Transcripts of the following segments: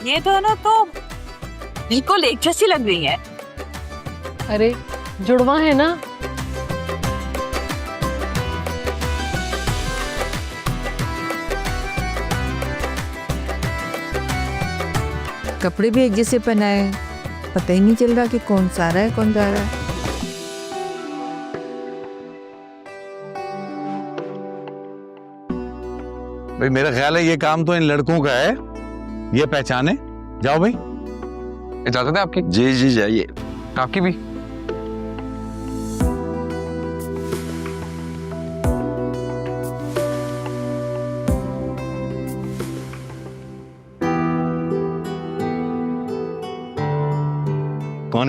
ये दोनों तो बिल्कुल एक जैसी लग रही है। अरे जुड़वा है ना। कपड़े भी एक जैसे पहनाए, पता ही नहीं चल रहा कि कौन सा रहा है कौन जा रहा है। भाई मेरा ख्याल है ये काम तो इन लड़कों का है, ये पहचाने। जाओ भाई। इजाजत है आपकी? जी जी जाइए। आपकी भी।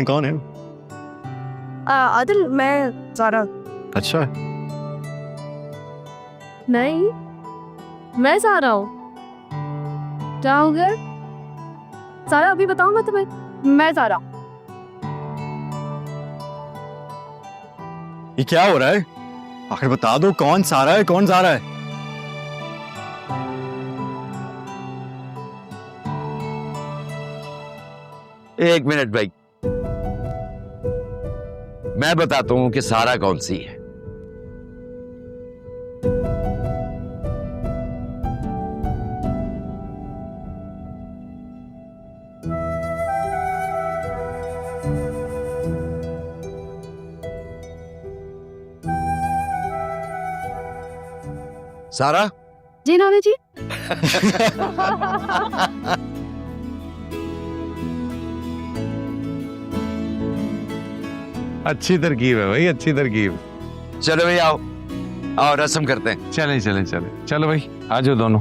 कौन है? आदिल, मैं ज़ारा। अच्छा है। नहीं, मैं ज़ारा हूँ। क्या हो गया? ज़ारा अभी बताऊँ मैं तुम्हें? मैं ज़ारा। ये क्या हो रहा है? आखिर बता दो कौन सारा है कौन जा रहा है? एक मिनट भाई, मैं बताता हूं कि सारा कौन सी है। सारा? जी नानी जी। अच्छी तरकीब है भाई, अच्छी तरकीब। चलो भाई आओ आओ, रस्म करते हैं। चले चले चले चलो भाई, आ जाओ दोनों।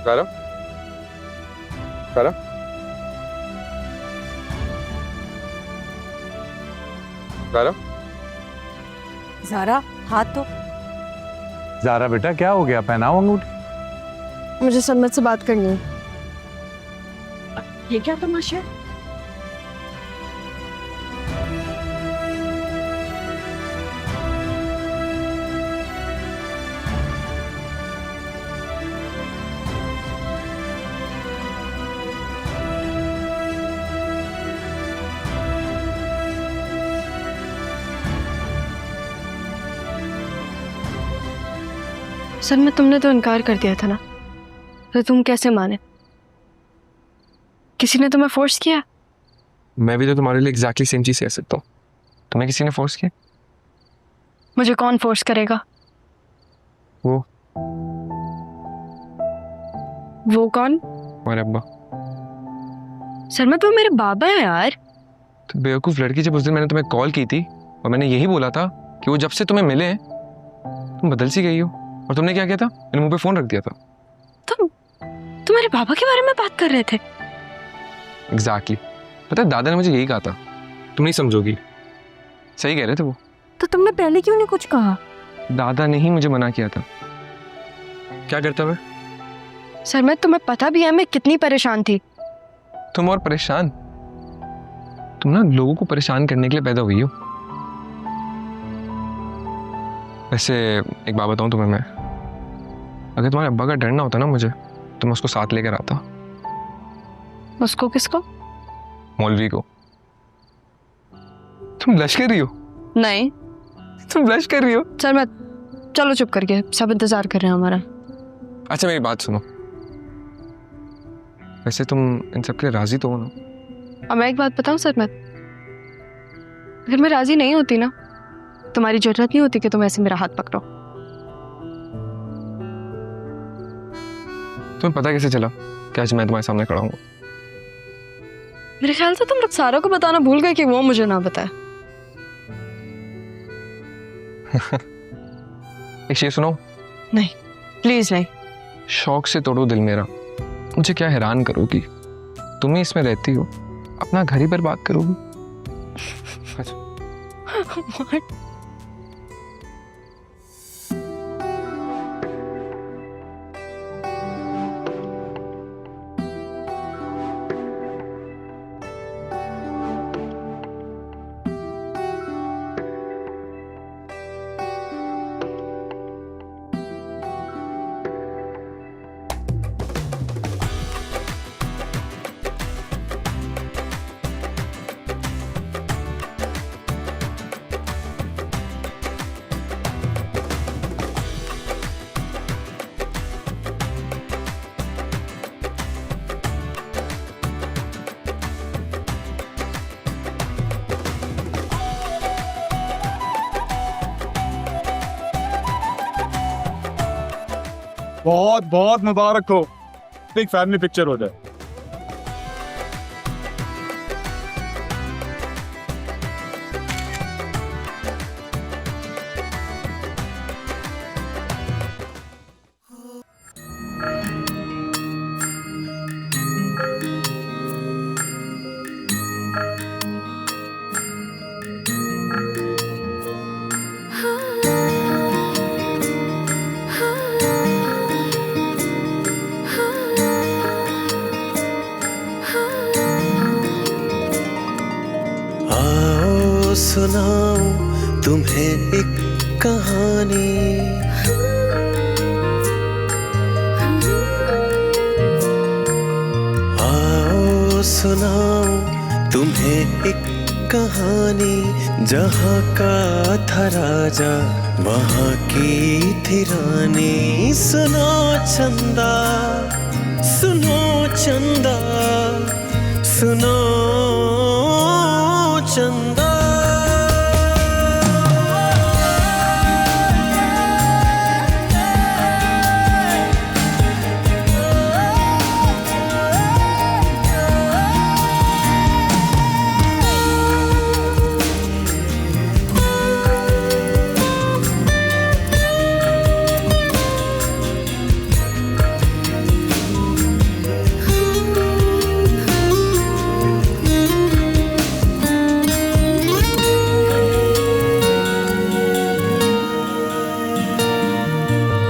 सारा? सारा? सारा? ज़ारा हाथ तो। ज़ारा बेटा क्या हो गया, पहनाओ अंगूठी। मुझे सन्मत से बात करनी है। ये क्या तमाशा है? सर में तुमने तो इनकार कर दिया था ना, तो तुम कैसे माने? किसी ने तुम्हें फोर्स किया? मैं भी तो तुम्हारे लिए एग्जैक्टली सेम चीज कह सकता हूँ। तुम्हें किसी ने फोर्स किया? मुझे कौन फोर्स करेगा? वो कौन? हमारे अब्बा। सर में तो मेरे बाबा हैं यार। तो बेवकूफ लड़की, जब उस दिन मैंने तुम्हें कॉल की थी और मैंने यही बोला था कि वो जब से तुम्हें मिले हैं तुम बदल सी गई हो, और तुमने क्या किया था? मैंने मुंह पे फोन रख दिया था। तुम तुम्हारे बाबा के बारे में बात कर रहे थे? एग्जैक्टली। पता है दादा ने मुझे यही कहा था, तुम नहीं समझोगी। सही कह रहे थे वो। तो तुमने पहले क्यों नहीं कुछ कहा? दादा ने ही मुझे मना किया था। क्या करता मैं? सर मैं तुम्हें पता भी है मैं कितनी परेशान थी। तुम और परेशान? तुम ना लोगों को परेशान करने के लिए पैदा हुई हो। वैसे एक बात बताऊं तुम्हें मैं, अगर तुम्हारे अब्बा का डर ना होता ना मुझे, तो मैं उसको साथ लेकर आता। उसको? किसको? मौलवी को। तुम ब्लश कर रही हो? नहीं। तुम ब्लश कर रही हो? सर मैं, चलो चुप करके, सब इंतजार कर रहे हैं हमारा। अच्छा मेरी बात सुनो, वैसे तुम इन सब के लिए राजी तो हो ना? अब मैं एक बात बताऊं सर, मैं अगर मैं राजी नहीं होती ना, तुम्हारी जरूरत नहीं होती कि तुम ऐसे मेरा हाथ पकड़ो। तुम्हें पता कैसे चला कि आज मैं तुम्हारे सामने खड़ा हूँ? मेरे ख्याल से तुम रुखसारा को बताना भूल गए कि वो मुझे ना बताए। एक शेर सुनो। नहीं, प्लीज नहीं। शौक से तोड़ो दिल मेरा, मुझे क्या हैरान करोगी, तुम ही इसमें रहती हो, अपना घर ही बर्बाद करोगी। बहुत बहुत मुबारक हो, एक फैमिली पिक्चर हो जाए। सुनाऊं तुम्हें एक कहानी, आओ सुनाऊं तुम्हें एक कहानी। जहाँ का था राजा वहाँ की थी रानी। सुनो चंदा, सुनो चंदा, सुनो चंदा।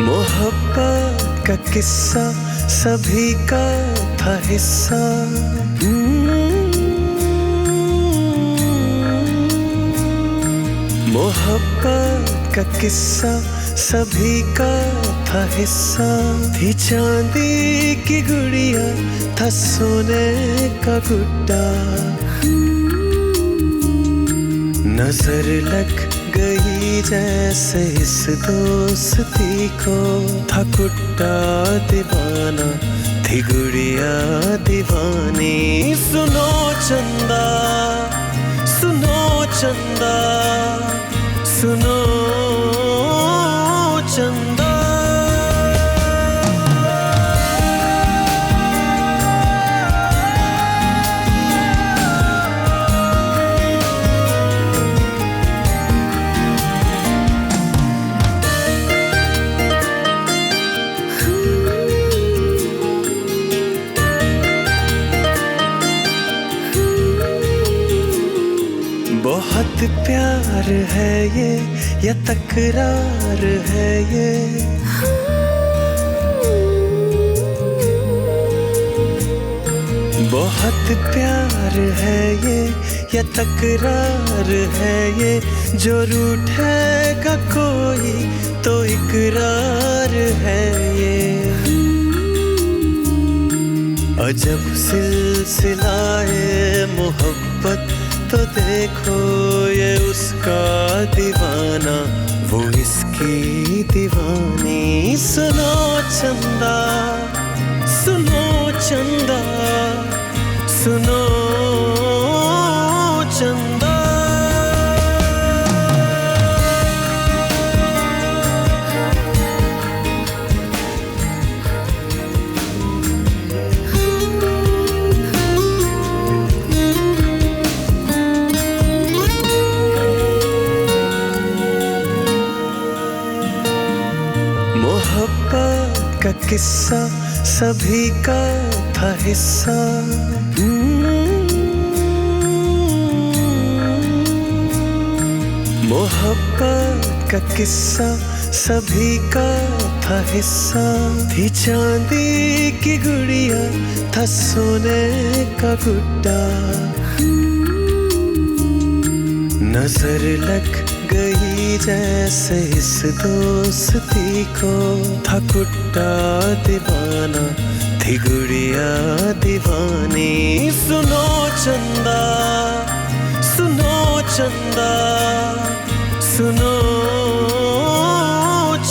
मोहब्बत का किस्सा सभी का था हिस्सा। मोहब्बत का किस्सा सभी का था हिस्सा। थी चांदी की गुड़िया, था सोने का गुड्डा। नजर लग गई जैसे इस दोस्ती को। था गुड्डा दीवाना, थी गुड़िया दीवानी। सुनो चंदा, सुनो चंदा, सुनो चंदा। बहुत प्यार है ये या तकरार है ये। बहुत प्यार है ये या तकरार है ये। जो रूठेगा कोई तो इकरार है ये। अजब सिलसिलाए मोहब्बत तो देखो ये उसका दीवाना, वो इसकी दीवानी। सुनो चंदा, सुनो चंदा, सुनो चंदा। मोहब्बत का किस्सा सभी का था हिस्सा। मोहब्बत का किस्सा सभी का था हिस्सा। थी चांदी की गुड़िया, था सोने का गुड्डा। नजर लग गई जैसे इस दोस्ती को, था गुड्डा दीवाना, थी गुड़िया दीवानी। सुनो चंदा, सुनो चंदा, सुनो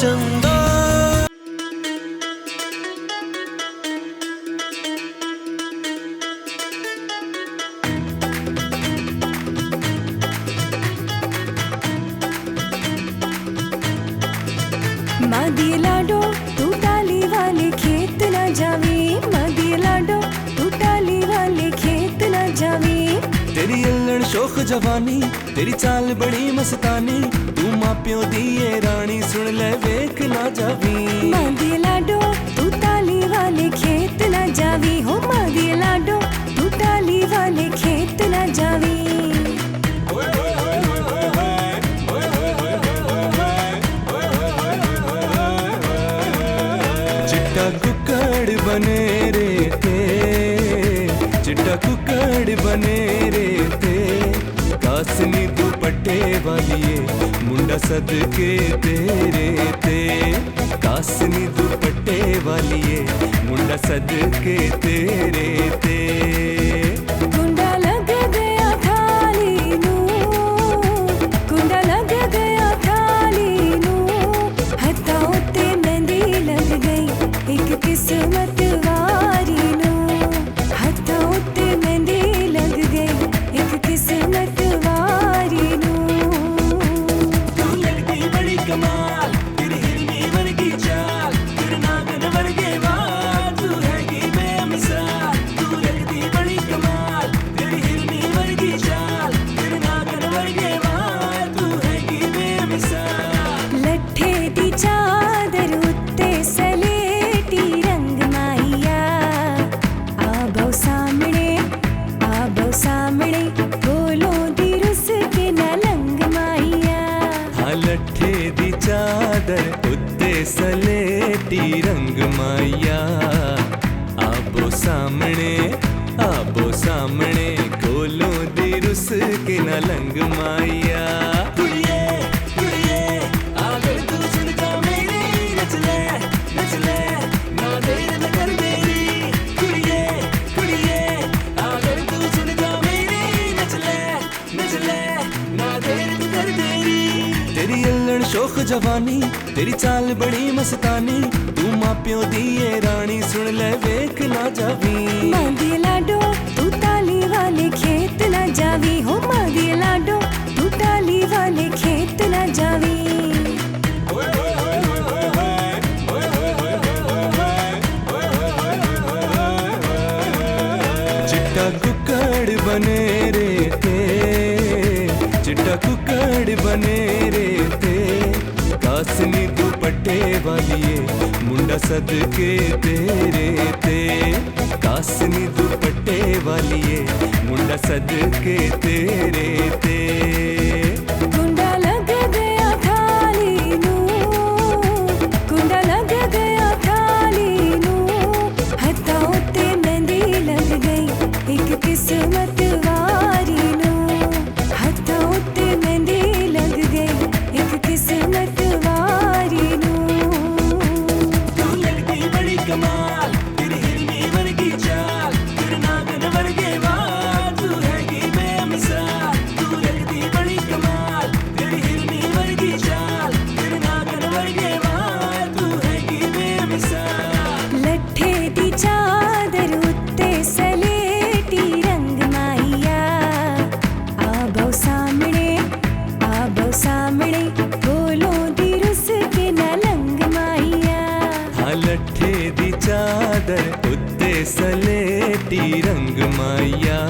चंदा। मादी लाडो तू टाली वाले खेत न जावी, मादी लाडो तू टाली वाले खेत न जावी। तेरी अल्लड़ शोख जवानी, तेरी चाल बड़ी मस्तानी, तू मापियों दी ये रानी, सुन ले वेख ना जावी। मादी लाडो तू टाली वाले खेत न जावी, हो मादी लाडो तू टाली वाले खेत न जावी। चिट्टा कुकड़ बने रे थे, चिट्टा कुकड़ बने रे थे। कासनी दुपट्टे वालिए मुंडा सदके तेरे ते। कासनी दुपट्टे वालिए मुंडा सदके तेरे ते। कुंडा लग गया थाली नू, कुंडा लग गया थाली नू। हत्था उत्ते मेहंदी लग गई एक किस्मत वारी नू। हत्था उत्ते मेहंदी लग गई एक किस्मत वारी नू। तू लगती बड़ी कमाल, तेरी हिरनी वर्गी चाल, तेरे नागन वर्गे वाल, तू हैगी बेमिसाल। तू लगती बड़ी कमाल, तेरी हिरनी वर्गी चाल, तेरे नागन वर्गे वाल, तू हैगी बेमिसाल। लट्ठे दी चादर उत्ते सलेटी रंग माहिया। आबो सामने, आबो सामने, बोलो दी रुस के न लंग माहिया। हाँ लट्ठे दी चादर उत्ते सलेटी रंग माया। आबो सामने, आबो सामने, कोलों दी रुस के न लंग माया। कुड़िए कुड़िए आगर तू सुनता मेरी, नच ले नच ले ना देर न कर देरी। कुड़िए कुड़िए आगर तू सुनता मेरी, नच ले नच ले ना देर न कर देरी। तेरी अल्लड़ शोख जवानी, तेरी चाल बड़ी मस्तानी, तू मापियों दी ये रानी, सुन ले वेख ना जावी। मादी लाडो तू टाली वाले खेत न जावी, हो मादी लाडो तू टाली वाले खेत न जावी। चिट्टा कुकड़ बने रे थे, चिट्टा कुकड़ बने रे थे। कासनी दुपट्टे वालिए मुंडा सदके तेरे ते। कासनी दुपट्टे वालिए मुंडा सदके तेरे ते। कुंडा लग गया थाली नू, कुंडा लग गया थाली नू। हत्था उत्ते मेहंदी लग गई एक किस्मत वारी नू। हत्था उत्ते मेहंदी लग गई एक किस्मत वारी नू। तू लगती बड़ी कमाल, तेरी हिरनी वर्गी चाल, तेरे नागन वर्गे वाल, तू हैगी बेमिसाल। तू लगती बड़ी कमाल, तेरी हिरनी वर्गी चाल, तेरे नागन वर्गे वाल, तू हैगी बेमिसाल। लट्ठे दी चादर उत्ते सलेटी रंग माहिया। आबो सामने, आबो सामने, बोलो दी रुस के न लंग माहिया। हाँ लट्ठे दी चादर उत्ते सलेटी रंग माया।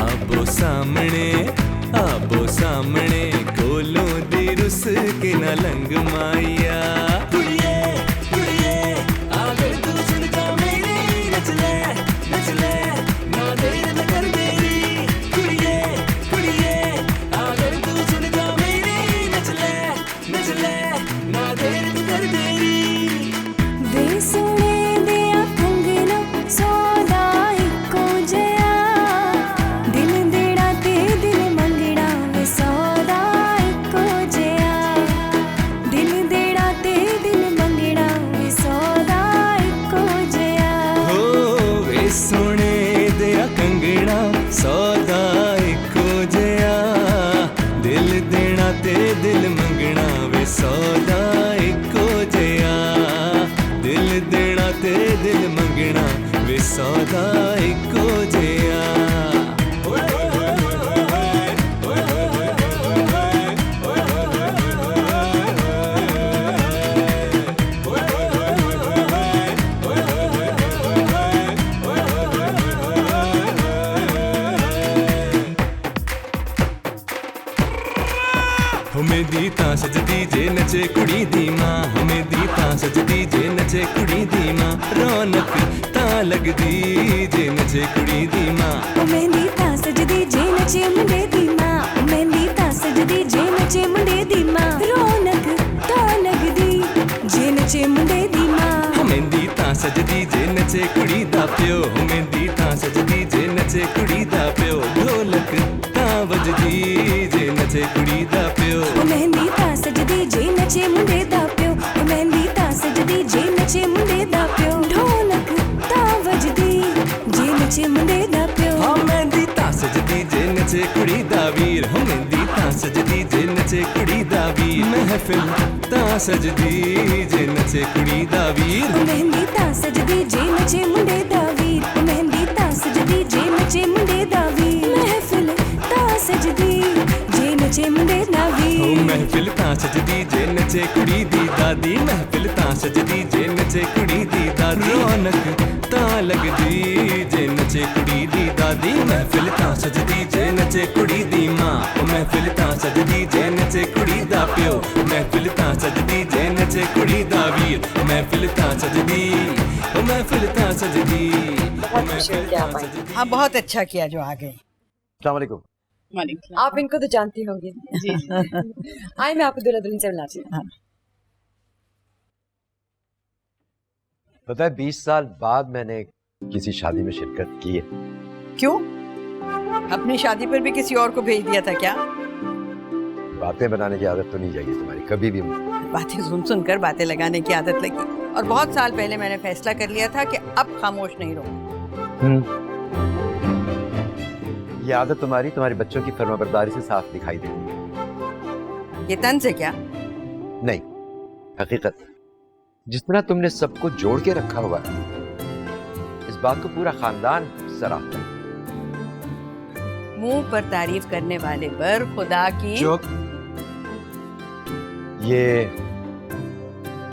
आबो सामने, आबो सामने, कोलों दी रुस के न लंग माया। कुड़िए ले ना देर तू कर देरी वे सोने दिया कंगना सौदा इको जया दिल देड़ा ते दिल मंगड़ा वे सौदा इको जया दिल देड़ा ते दिल मंगड़ा वे सौदा इको जया हो वे सोने दिया कंगना सौदा इको जया दिल देना ते दिल मंगना वे सौदा इको जया दिल देना ते दिल मंगना वे सौदा इको जया हमें दी तां सजदी जे नचे कुड़ी दी मां हमें दी तां सजदी जे नचे कुड़ी दी मां रौनक तां लगदी जे नचे कुड़ी दी मां मेहंदी तां सजदी जे नचे मुंडे दी मां मेहंदी तां सजदी जे नचे मुंडे दी मां रौनक तां लगदी जे नचे मुंडे दी मां मेहंदी तां सजदी जे नचे कुड़ी दा प्यो मेहंदी तां सजदी जे नचे कुड़ी दा प्यो ढोलक तां वजदी जे नचे कुड़ी दा प्यो मेहंदी तां सजदी जे नचे मुंडे दा प्यो मेहंदी तां सजदी जे नचे मुंडे दा प्यो ढोलक तां वजदी जे नचे मुंडे दा प्यो मेहंदी तां सजदी जे नचे कुड़ी दा वीर मेहंदी तां सजदी जे नचे कुड़ी दा वीर महफिल तां सजदी जे नचे कुड़ी दा वीर मेहंदी तां सजदी जे नचे मुंडे दा वीर मेहंदी तां सजदी जे नचे मुंडे दा वीर महफिल तां सजदी जे नचे मुंडे दा वीर महफिल तां सजदी जे नचे कुड़ी दी दादी महफिल तां सजदी जे नचे कुड़ी दी दादी रौनक तां लगदी जे नचे कुड़ी दी दादी महफिल तां सजदी जे नचे कुड़ी दी मां महफिल तां सजदी जे नचे कुड़ी दा प्यो महफिल तां सजदी जे नचे कुड़ी दा वीर महफिल तां सजदी महफिल तां सजदी हाँ बहुत अच्छा किया जो आ गए। अस्सलाम वालेकुम। आप इनको तो जानती होंगी। जी आए मैं आपको दूल्हा दुल्हन से मिलाती हूँ। पता है 20 साल बाद मैंने किसी शादी में शिरकत की है। क्यों? अपनी शादी पर भी किसी और को भेज दिया था क्या? बातें बनाने की आदत तो नहीं जाएगी तुम्हारी कभी भी। बातें सुन सुनकर बातें लगाने की आदत लगी और बहुत साल पहले मैंने फैसला कर लिया था कि अब खामोश नहीं रहूंगी। ये आदत तुम्हारी बच्चों की फर्माबरदारी से साफ दिखाई देती है। ये तन से क्या? नहीं, हकीकत जिस तरह तुमने सबको जोड़ के रखा हुआ है इस बात को पूरा खानदान सराहता है। मुंह पर तारीफ करने वाले पर खुदा की चुप। ये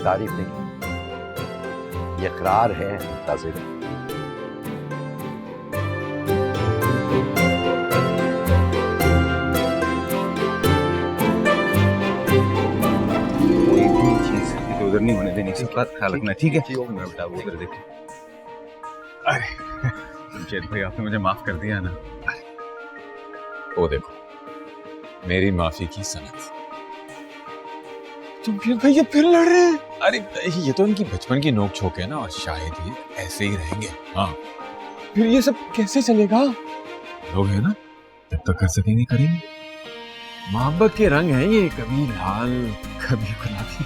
तारीफ नहीं, ये इकरार है ताज़ीर। उधर नहीं होने देनी, सब बात ख्याल रखना, ठीक है? मैं बेटा वो उधर देखे। अरे जमशेद भाई आपने मुझे माफ कर दिया ना। वो देखो मेरी माफी की सनत। जमशेद भाई ये फिर लड़ रहे हैं। अरे ये तो इनकी बचपन की नोक झोंक है ना, और शायद ये ऐसे ही रहेंगे। हाँ फिर ये सब कैसे चलेगा? लोग है ना, जब तक कर सकेंगे करेंगे। मोहब्बत के रंग हैं ये, कभी लाल कभी गुलाबी।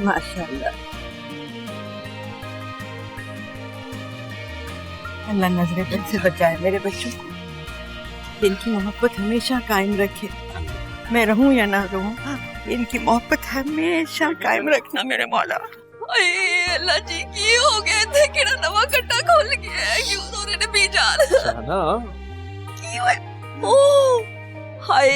माशाल्लाह। अल्लाह नजरे बद से बचाए मेरे बच्चों को। इनकी मोहब्बत हमेशा कायम रखे। मैं रहूं या ना रहूं, इनकी मोहब्बत हमेशा कायम रखना मेरे मौला। अल्लाह जी की हो गए थे कि नवा कट्टा खोल गया है, क्यों दोरे ने पी जान की होए। ओ हाय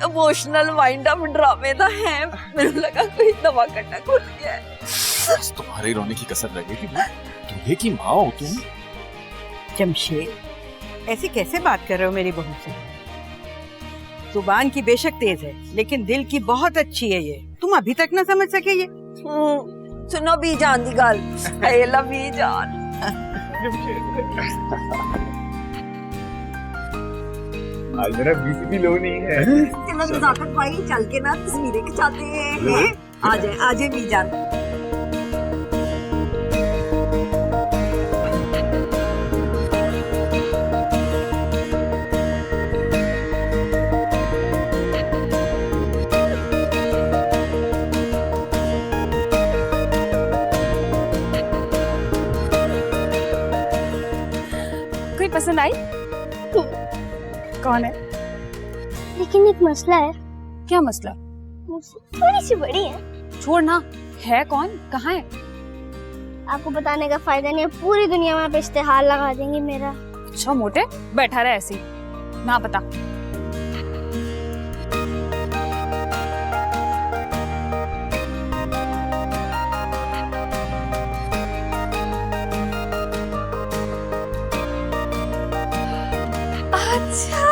इमोशनल वाइंड अप ड्रामे दा है, मेरे लगा कोई नवा कट्टा खुल गया है। बस तुम्हारी रोने की कसर लगेगी। दूल्हे की माँ हो तुम। जमशेद ऐसी कैसे बात कर रहे हो मेरी बहू से? जुबान की बेशक तेज है लेकिन दिल की बहुत अच्छी है ये, तुम अभी तक ना समझ सके ये? सुनो भी जान दी गल, आज मेरा बीपी भी लो नहीं है। चलो नजाकत भाई चल के ना तस्वीरें खिंचाते हैं। आ जाए बीजान। कोई पसंद आई? कौन है? लेकिन एक मसला है। क्या मसला? थोड़ी सी बड़ी है। छोड़ ना, है कौन, कहाँ है? आपको बताने का फायदा नहीं है, पूरी दुनिया में आप इश्तेहार लगा देंगे मेरा। अच्छा मोटे, बैठा रहे ऐसे ही, ना पता। अच्छा,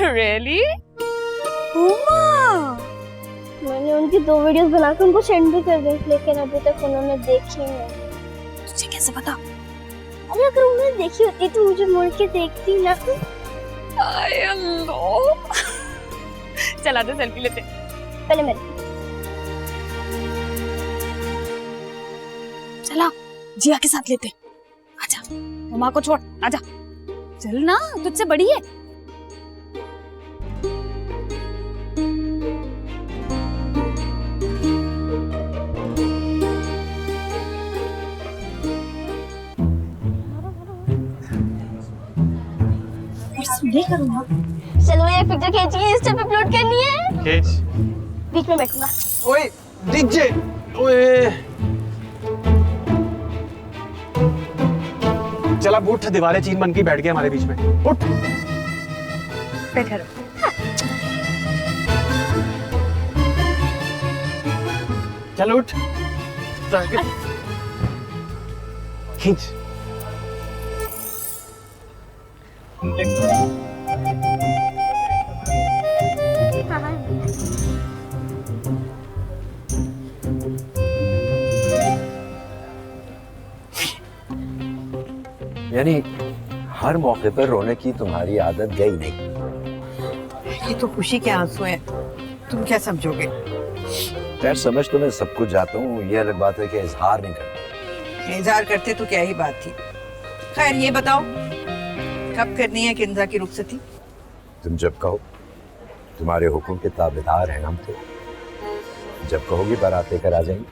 रियली? मैंने उनकी 2 वीडियोस बनाकर उनको सेंड भी कर दी, लेकिन अभी तक उन्होंने देखी नहीं। तुझे कैसे पता? अरे अगर उन्होंने देखी होती तो मुझे मुड़ के देखती ना। आय अल्लाह। चला दे सेल्फी लेते। पहले मेरे। चला, जिया के साथ लेते। आजा, मम्मा को छोड़, आजा। चल ना, तुझसे बड़ी है। करूंगा। चलो ये पिक्चर खींचिए, इंस्टा पे अपलोड करनी है। खींच। बीच में बैठूंगा। ओए डीजे, ओए चला बूट दीवारें चीन बन के बैठ गया हमारे बीच में। उठ बैठा रहो। चल उठ, खींच। यानी हर मौके पर रोने की तुम्हारी आदत गई नहीं। ये तो खुशी के आंसू हैं, तुम क्या समझोगे? खैर समझ तो मैं सब कुछ जाता हूँ, ये अलग बात है कि इजहार नहीं करता। इजहार करते तो क्या ही बात थी। खैर ये बताओ कब करनी है किंजा की रुखसती? तुम जब कहो, तुम्हारे हुक्म के ताबेदार हैं हम तो। जब कहोगी बारात लेकर आ जाएंगे।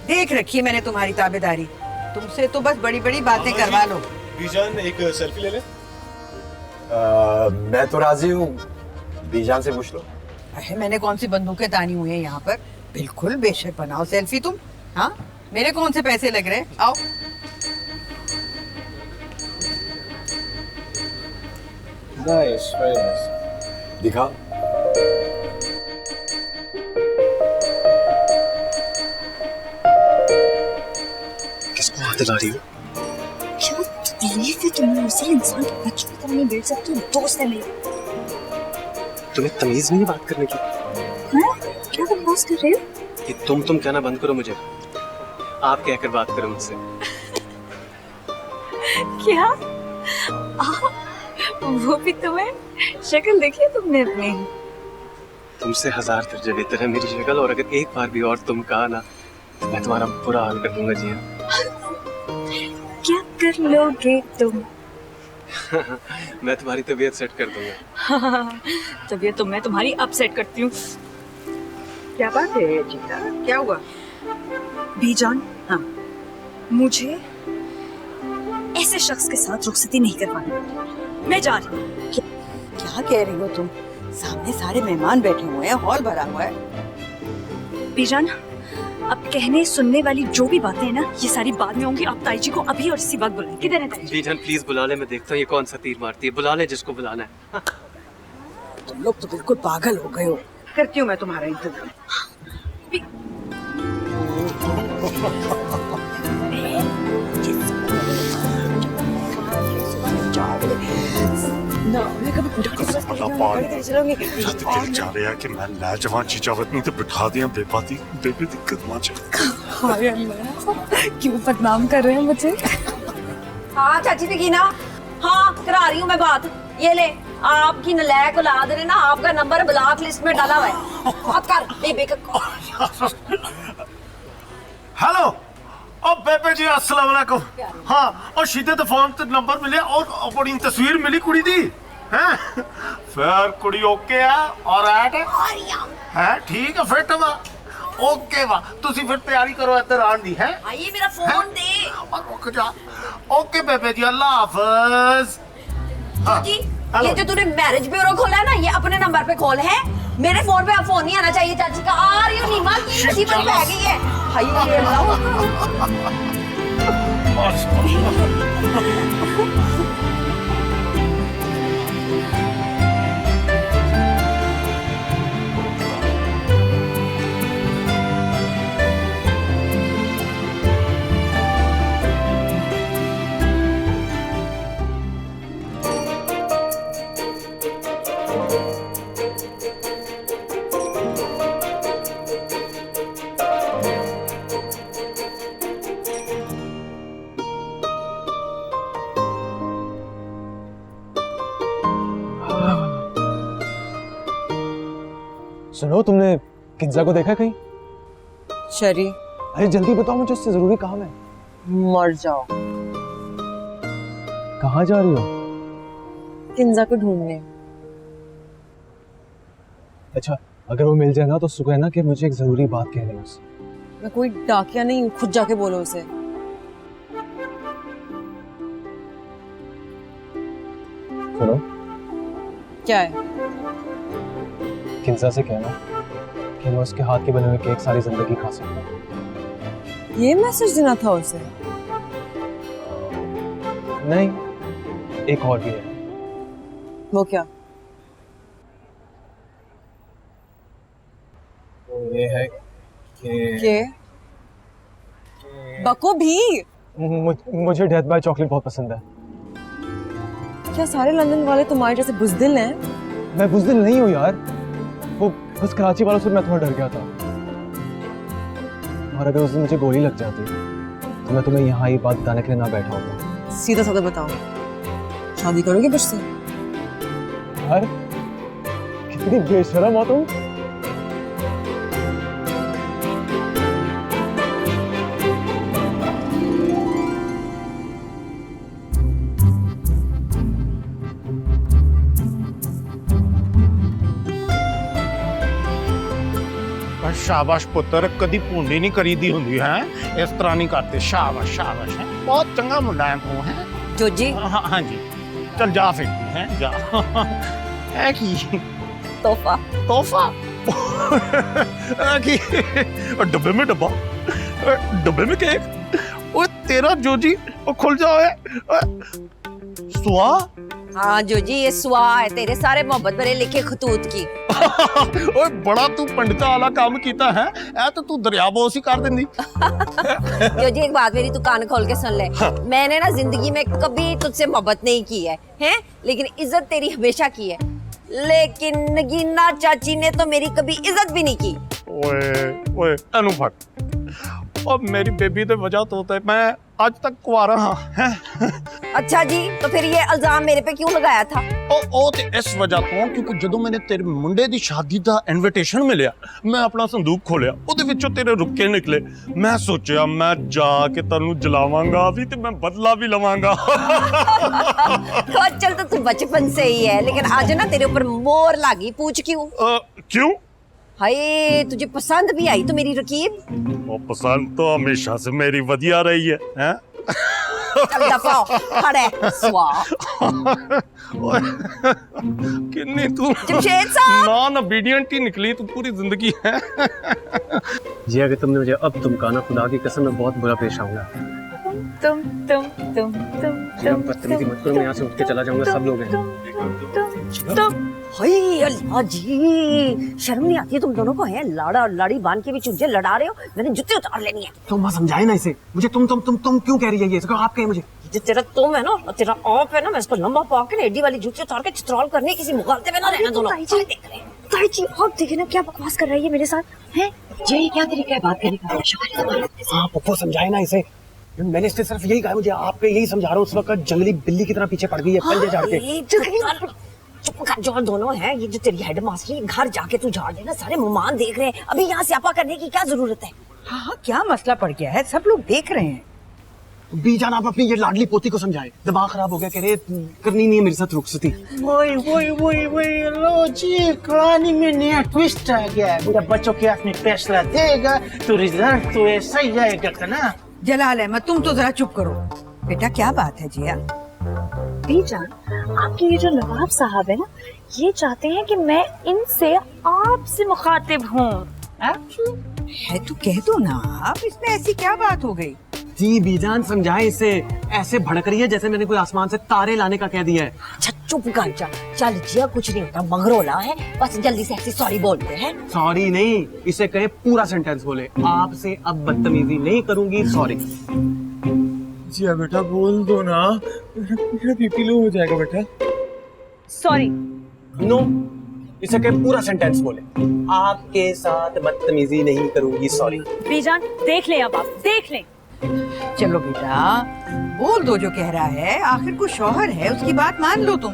देख रखी मैंने तुम्हारी ताबेदारी, तुमसे तो बस बड़ी बड़ी बातें करवा लो। बीजान एक सेल्फी ले ले। मैं तो राजी हूँ, बीजान से पूछ लो। अरे मैंने कौन सी बंदूकें तानी हुई है यहाँ पर? बिल्कुल बेशक बनाओ सेल्फी तुम। हाँ मेरे कौन से पैसे लग रहे हैं? आओ। Nice, very nice. दिखाओ। किसको हाथ दिला रही हो? क्या तकलीफ है तुम्हें? उसे इंसान के बच्चों की तरह नहीं बैठ सकते। दोस्त है मेरे। तुम्हें तमीज नहीं बात करने की? हाँ? क्या बकवास कर रहे हो? कि तुम कहना बंद करो मुझे। आप कहकर बात करो मुझसे। क्या? वो भी तुम्हें? शक्ल देखी है तुमने अपनी? तुमसे 1000 दर्जे बेहतर है मेरी शक्ल, और अगर एक बार भी और तुम कहा ना तो मैं तुम्हारा बुरा हाल कर दूंगा। जी क्या कर लोगे तुम? मैं तुम्हारी तबीयत सेट कर दूंगा। तबीयत तो मैं तुम्हारी अपसेट करती हूँ। क्या बात है जीता, क्या हुआ? बीजान, हाँ मुझे ऐसे शख्स के साथ रुखसती नहीं करवानी। मैं जा रही हूँ। क्या कह रही हो तुम? सामने सारे मेहमान बैठे हुए हैं, हॉल भरा हुआ है। बीजान, अब कहने सुनने वाली जो भी बातें हैं ना, ये सारी बाद में होंगी। आप ताई जी को अभी और इसी वक्त बुलाएं। किधर है ताई जी? बीजान प्लीज बुला ले, मैं देखता हूँ ये कौन सा तीर मारती है। बुला ले जिसको बुलाना है। तुम लोग तो बिल्कुल पागल हो गए हो। करती हूँ मैं तुम्हारा इंतजाम। कि मैं लाजवाब चीचावत नहीं तो बिठा दिया बेबाती बेबी दिक्कत माचे। हाय अल्लाह, क्यों बदनाम कर रहे हैं मुझे? हाँ चाची नगीना, हाँ करा रही हूँ मैं बात। ये ले, आपकी नलायक औलाद ने ना आपका नंबर ब्लॉक लिस्ट में डाला हुआ है। बात कर बेबे का। हेलो ओ बेबे जी अस्सलाम वालेकुम। हाँ और सीधे तो फोन ते नंबर मिले और बड़ी तस्वीर मिली कुड़ी दी हैं। फिर कुड़ी ओके है और ऐट है ठीक है फिर तो ओके वा तुसी फिर तैयारी करो इधर आन दी है। आइए मेरा फोन दे और रुक जा। ओके बेबे जी अल्लाह हाफिज। जी ये जो तूने मैरिज ब्यूरो खोला है ना, ये अपने नंबर पे खोल है। मेरे फोन पे अब फोन नहीं आना चाहिए चाची का। आ रही हूँ नीमा की मुसीबत पै गई है। हाय सुनो, तुमने किंजा को देखा कहीं? शरी, अरे जल्दी बताओ, मुझे उससे जरूरी काम है। मर जाओ। कहाँ जा रही हो? किंजा को ढूंढने। अच्छा, अगर वो मिल जाए ना तो उसको कहना कि मुझे एक जरूरी बात कहनी है उससे। मैं कोई डाकिया नहीं हूँ, खुद जाके बोलो उसे। सुनो, क्या है? किंजा से कहना कि मैं उसके हाथ के बने हुए केक सारी जिंदगी खा सकता हूँ। ये मैसेज देना था उसे? नहीं, एक और भी है। वो क्या? वो ये है कि बको भी। मुझे डेथ बाय चॉकलेट बहुत पसंद है। क्या सारे लंदन वाले तुम्हारे जैसे बुज़दिल हैं? मैं बुज़दिल नहीं हूँ यार, वो बस कराची वालों से मैं थोड़ा डर गया था। और अगर उस दिन मुझे गोली लग जाती तो मैं तुम्हें यहाँ ये बात बताने के लिए ना बैठा होता। सीधा साधा बताओ, शादी करोगे मुझसे? यार कितनी बेशरम हो तुम। शाबाश पुत्र, कदी भूंडी नहीं करी दी होंगी है, इस तरह नहीं करते। शाबाश शाबाश है, बहुत चंगा मुंडा है तू है। जोजी हाँ हाँ जी, चल जा फिर है जा। है की तोहफा तोहफा की डब्बे में डब्बा, डब्बे में केक। ओए तेरा जोजी वो खुल जाओ सुआ। हाँ जोजी, ये सुआ है तेरे सारे मोहब्बत भरे लिखे खतूत की। ओए बड़ा तू पंडिता वाला काम कीता है, ऐ तो तू दरिया बोस ही कर देंदी। जोजी एक बात मेरी तू कान खोल के सुन ले। हाँ। मैंने ना जिंदगी में कभी तुझसे मोहब्बत नहीं की है, हैं? लेकिन इज्जत तेरी हमेशा की है। लेकिन नगीना चाची ने तो मेरी कभी इज्जत भी नहीं की। ओए ओए अनु भट, और मेरी बेबी दे वजह तो होता है मैं आज तक कुआरा हाँ है। अच्छा जी, तो फिर ये इल्जाम मेरे पे क्यों लगाया था? ओ ते इस वजह तो क्योंकि ਜਦੋਂ मैंने तेरे मुंडे दी शादी दा इनविटेशन मिलिया, मैं अपना संदूक खोलिया, ਉਹਦੇ ਵਿੱਚੋਂ तेरे रुक्के निकले। मैं सोचा मैं जाके तन्नू जलावांगा भी ते मैं बदला भी लवांगा। चल तो तू बचपन से ही है, लेकिन आज ना तेरे ऊपर मोर लागी। पूछ क्यों? क्यों? हाय, तुझे पसंद भी आई तो मेरी रकीब? वो पसंद तो हमेशा से मेरी वधिया रही है, हैं? चल दफा हो, खड़े स्वा। किन्नी तू जमशेद साहब नॉन ओबीडिएंट ही निकली तू पूरी जिंदगी है। जी अगर तुमने मुझे अब तुम कहना, खुदा की कसम मैं बहुत बुरा पेश आऊंगा। तुम बदतमीजी मत करो, मैं यहाँ से उठ के चला जाऊंगा, सब लोग हैं। हाय अल्लाह जी, शर्म नहीं आती है तुम दोनों को? है लाड़ा और लाड़ी बांध के भी चुज्जे लड़ा रहे हो। मैंने जूते उतार लेनी है। तुम बस समझाए ना इसे। मुझे तुम क्यों कह रही है ये? इसको आप कहे मुझे। जो तेरा तुम है ना और तेरा आप है ना, मैं इसको लंबा पाके ना एडी वाली जूती उतार के चित्रौल करने किसी मुकाबले में ना रहना दोनों। ताई जी आप देखिए ना क्या बकवास कर रही है मेरे साथ। है ये क्या तरीका है बात करने का? आप को समझाए ना इसे, मैंने इससे सिर्फ यही कहा, मुझे आपको यही समझा रहा हूँ, उस वक्त जंगली बिल्ली की तरह पीछे पड़ गई है, पंजे झाड़ के। चुप कर, जो दोनों है, ये जो तेरी हेड मास्टर, घर जाके तू झाड़ देना, सारे मेहमान देख रहे हैं, अभी यहाँ स्यापा करने की क्या जरूरत है? हाँ, क्या मसला पड़ गया है, सब लोग देख रहे हैं। बीजान आप अपनी ये लाडली पोती को समझाए, दिमाग खराब हो गया, कह रहे करनी नहीं है मेरे साथ रुखसती। वही लो जी, कहानी में नया ट्विस्ट आ गया है। मेरा बच्चों के हाथ में फैसला देगा तो रिजल्ट तो ऐसा ही आएगा ना। जलाल अहमद, तुम तो जरा चुप करो। बेटा क्या बात है जिया? बीजान, आपके ये जो नवाब साहब है ना, ये चाहते हैं कि मैं इनसे आपसे मुखातिब हूँ। है तो कह दो ना आप, इसमें ऐसी क्या बात हो गई? जी बीजान समझाए इसे, ऐसे भड़क रही है जैसे मैंने कोई आसमान से तारे लाने का कह दिया है। अच्छा चुप कर जा, चल जिया कुछ नहीं होता, मगरोला है, बस जल्दी से ऐसे सॉरी बोलते हैं। सॉरी नहीं, इसे कहे पूरा सेंटेंस बोले, आपसे अब बदतमीजी नहीं करूंगी, सॉरी। जी बेटा बोल दो ना, मेरा बीपी लो हो जाएगा बेटा। सॉरी। नो, इसे कहे पूरा सेंटेंस बोले, आपके साथ बदतमीजी नहीं करूंगी, सॉरी। बीजान देख ले, अब आप देख ले। चलो बेटा बोल दो जो कह रहा है, आखिर को शौहर है, उसकी बात मान लो तुम।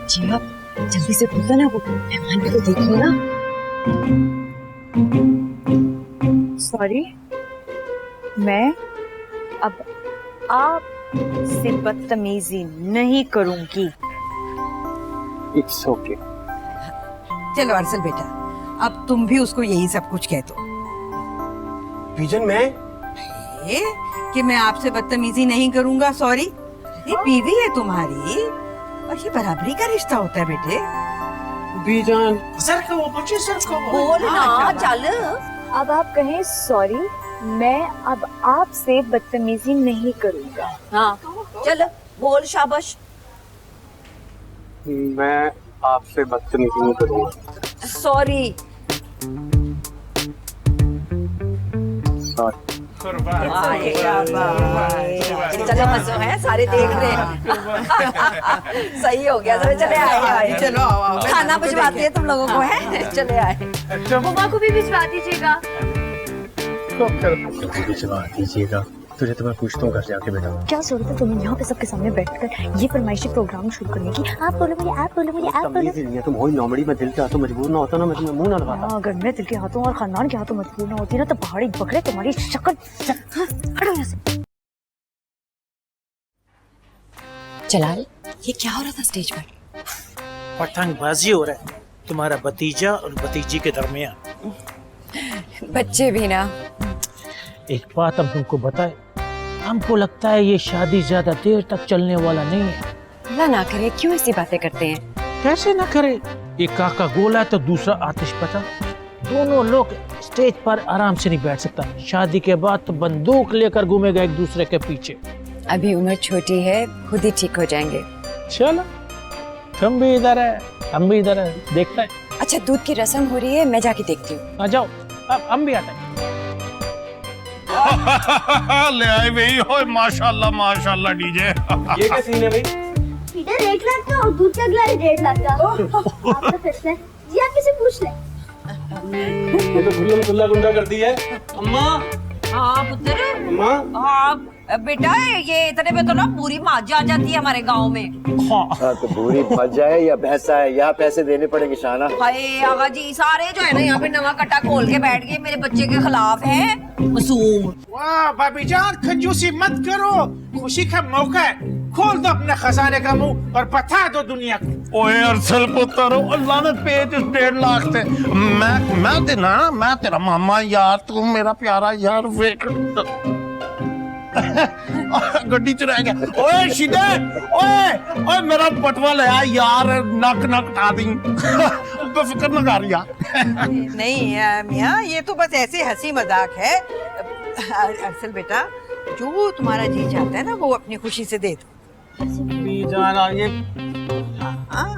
जी आप जल्दी से बोलते ना, वो मेहमान भी तो देखो ना। सॉरी, मैं अब आपसे बदतमीजी नहीं करूंगी। It's okay. चलो अरसल बेटा, अब तुम भी उसको यही सब कुछ कह दो। बीजन मैं कि मैं आपसे बदतमीजी नहीं करूंगा, सॉरी। ये बीवी है तुम्हारी और ये बराबरी का रिश्ता होता है बेटे। बीजान सर को वो पूछे, सर को बोल ना, चल। अब आप कहें सॉरी, मैं अब आपसे बदतमीजी नहीं करूंगा। हाँ चल बोल, शाबाश। मैं आपसे बदतमीजी नहीं करूंगा, सॉरी। सॉरी। चलो मजो है, सारे देख रहे हैं। सही हो गया, चले आए। चलो आओ, खाना भिजवाती है तुम लोगों को, है? चले आए। मम्मा को भी भिजवा दीजिएगा। भिजवा दीजिएगा, तुझे तो मैं पूछता हूँ घर जाके बेटा। क्या जरूरत है तुम्हें यहाँ पे सबके सामने बैठकर ये फरमाइशी प्रोग्राम शुरू करने की? आप बोलो मुझे, आप बोलो मुझे, आप बोलो। तुम हो नॉमड़ी में दिल के हाथों मजबूर ना होता ना, मैं तुम्हें मुंह ना लगाता। अगर मैं दिल के हाथों और खानदान के हाथों मजबूर ना होती ना, तो पहाड़ी बकरे तुम्हारी शक्ल। हटो यहाँ से। जलाल, ये क्या हो रहा था स्टेज पर? पतंगबाजी हो रहा है तुम्हारा भतीजा और भतीजी के दरमियान। बच्चे भी ना। एक बात हम तुमको बताए, हमको लगता है ये शादी ज्यादा देर तक चलने वाला नहीं है। अल्लाह ना करे, क्यों ऐसी बातें करते हैं? कैसे ना करे, एक काका गोला तो दूसरा आतिश पता, दोनों लोग स्टेज पर आराम से नहीं बैठ सकता। शादी के बाद तो बंदूक लेकर घूमेगा एक दूसरे के पीछे। अभी उम्र छोटी है, खुद ही ठीक हो जाएंगे। चलो तुम भी इधर है, हम भी इधर है, देखते हैं। अच्छा दूध की रस्म हो रही है, मैं जाके देखती हूँ। आ जाओ, अब हम भी आते हैं। ले आए भाई, ओए माशाल्लाह माशाल्लाह डीजे। ये क्या सीन है भाई? इधर 1 लाख का और दूध का गिलास 1.5 लाख का। आपका फैसला है जी, आप किसे पूछ ले। ये तो गुल्लम गुल्ला गुंडा कर दी है। अम्मा। हाँ पुत्र। अम्मा। हाँ बेटा, ये इतने में तो ना पूरी मौज आ जाती है हमारे गांव में। हाँ तो पूरी मजा है या भैंसा है, यहाँ पैसे देने पड़ेंगे शाना। हाय आगा जी, सारे जो है ना यहाँ पे नवा कट्टा खोल के बैठ गए, मेरे बच्चे के खिलाफ है। मासूम। वाह भाभी जान, कंजूसी मत करो, खुशी का मौका है, खोल दो अपने खजाने का मुंह और बता दो दुनिया को। ओए अरसल पुत्र, अल्लाह ने पेज 1.5 लाख थे। मैं देना, मैं तेरा मामा यार, तू मेरा प्यारा यार। वेख गड्डी च रह गया। ओए शिदे, ओए ओए मेरा बटवा ले आ यार, नक नक उठा दी। बेफिक्र न कर यार। नहीं मियाँ, ये तो बस ऐसे हंसी मजाक है। अरसल बेटा, जो तुम्हारा जी चाहता है ना, वो अपनी खुशी से दे दो। जाना ये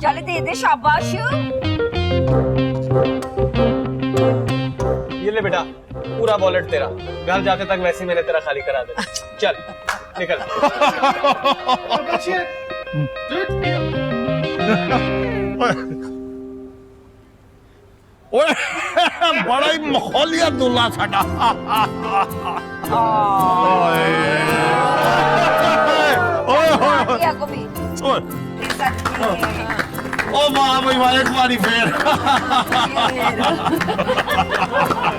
चल दे दे, शाबाश। ये ले बेटा, पूरा वॉलेट तेरा, घर जाते तक वैसे मैंने तेरा खाली करा दे। चल निकल। ओए बड़ा ही मखौलिया दूल्हा साडा। भैया को भी। ओ वाह भाई वाह, एक बारी फिर।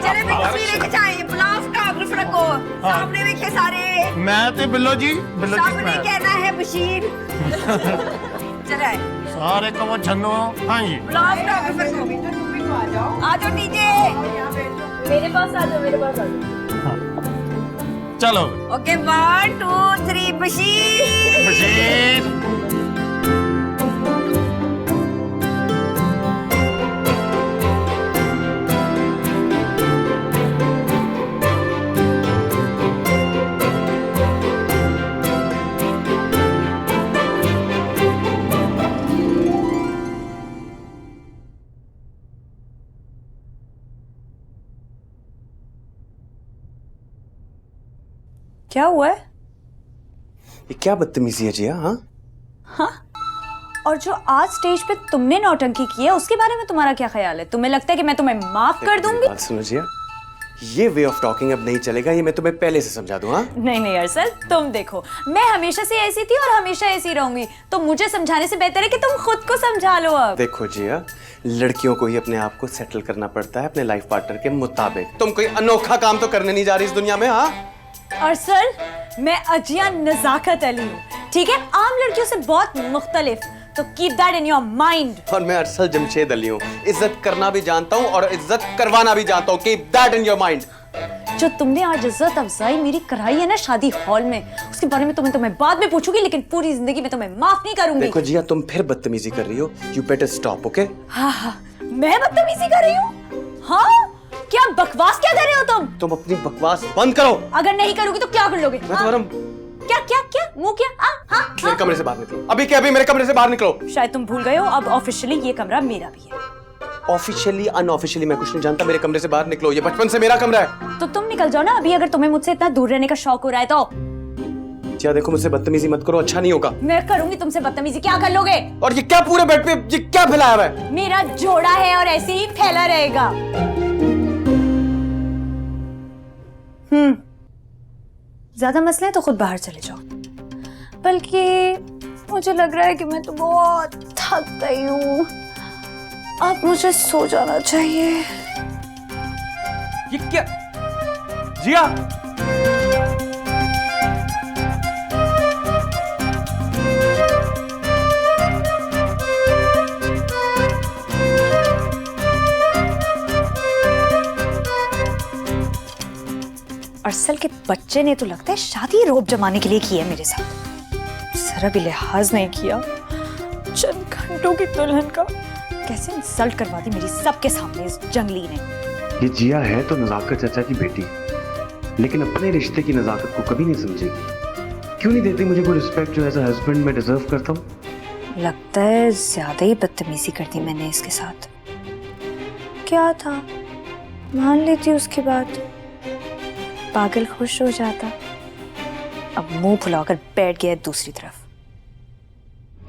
चले भी तस्वीरें खिंचाएं, पुलाव फोटोग्राफर को सामने देखे सारे। मैं ते बिल्लो जी, बिल्लो जी सामने कहना है बशीर। चले सारे को वो छन्नो। हाँ जी, पुलाव फोटोग्राफर को भी तो आ जाओ। आ जाओ नीचे, मेरे पास आ जाओ, मेरे पास आ जाओ। चलो ओके 1 2 3 बशीर। बशीर क्या हुआ है? ये क्या बदतमीजी है जिया? हाँ? और जो आज स्टेज पे तुमने नौटंकी की है उसके बारे में तुम्हारा क्या ख्याल है? तुम्हें लगता है कि मैं तुम्हें माफ कर दूंगी? बात सुनो जिया, ये वे ऑफ टॉकिंग अब नहीं चलेगा, ये मैं तुम्हें पहले से समझा दूं। हाँ नहीं अरसल, तुम देखो, मैं हमेशा से ऐसी थी और हमेशा ऐसी रहूंगी, तो मुझे समझाने से बेहतर है कि तुम खुद को समझा लो। अब देखो जिया, लड़कियों को ही अपने आप को सेटल करना पड़ता है अपने लाइफ पार्टनर के मुताबिक। तुम कोई अनोखा काम तो करने नहीं जा रही इस दुनिया में। हाँ अरसल, मैं अजिया नजाकत अली हूँ, ठीक है? आम लड़कियों से बहुत मुख्तलिफ, तो keep that in your mind. और मैं अरसल जमशेद अली हूँ, इज्जत करना भी जानता हूँ और इज्जत करवाना भी जानता हूँ। Keep that in your mind. जो तुमने आज इज्जत अफजाई मेरी कराई है ना शादी हॉल में, उसके बारे में तुम्हें बाद में पूछूंगी, लेकिन पूरी जिंदगी में तुम्हें माफ नहीं करूंगी। देखो जिया, तुम फिर बदतमीजी कर रही हो। You better stop, okay? हाँ, मैं बदतमीजी कर रही हूँ? हाँ, क्या बकवास क्या कर रहे हो तुम? तुम अपनी बकवास बंद करो। अगर नहीं करोगी तो क्या कर लोगे? मैं तुम्हारा क्या क्या क्या मुंह क्या? हाँ, मेरे कमरे से बाहर निकलो, अभी के अभी मेरे कमरे से बाहर निकलो। शायद तुम भूल गए हो, अब ऑफिशियली ये कमरा मेरा भी है। ऑफिशियली अनऑफिशियली मैं कुछ नहीं जानता, मेरे कमरे से बाहर निकलो, ये बचपन से मेरा कमरा है। तो तुम निकल जाओ ना अभी, अगर तुम्हें मुझसे इतना दूर रहने का शौक हो रहा है तो। क्या देखो, मुझसे बदतमीजी मत करो, अच्छा नहीं होगा। मैं करूंगी तुमसे बदतमीजी, क्या कर लोगे? और ये क्या पूरे बेड पे ये क्या फैलाया हुआ है? मेरा जोड़ा है और ऐसे ही फैला रहेगा। ज्यादा मसले हैं तो खुद बाहर चले जाओ, बल्कि मुझे लग रहा है कि मैं तो बहुत थक गई हूँ, अब मुझे सो जाना चाहिए। ये क्या जिया? अरसल के बच्चे ने तो लगता है शादी रोब जमाने के लिए की है मेरे साथ, जरा भी लिहाज नहीं किया। चंद घंटों की दुल्हन का कैसे इंसल्ट करवा दी मेरी सबके सामने इस जंगली ने। ये जिया है तो नजाकत चाचा की बेटी, लेकिन अपने रिश्ते की नजाकत को कभी नहीं समझेगी। क्यों नहीं देती मुझे वो रिस्पेक्ट जो एज अ हस्बैंड मैं डिजर्व करता हूँ? लगता है ज्यादा ही बदतमीजी कर दी मैंने इसके साथ। क्या था, मान लेती उसकी बात, पागल खुश हो जाता। अब मुंह फुलाकर बैठ गया दूसरी तरफ।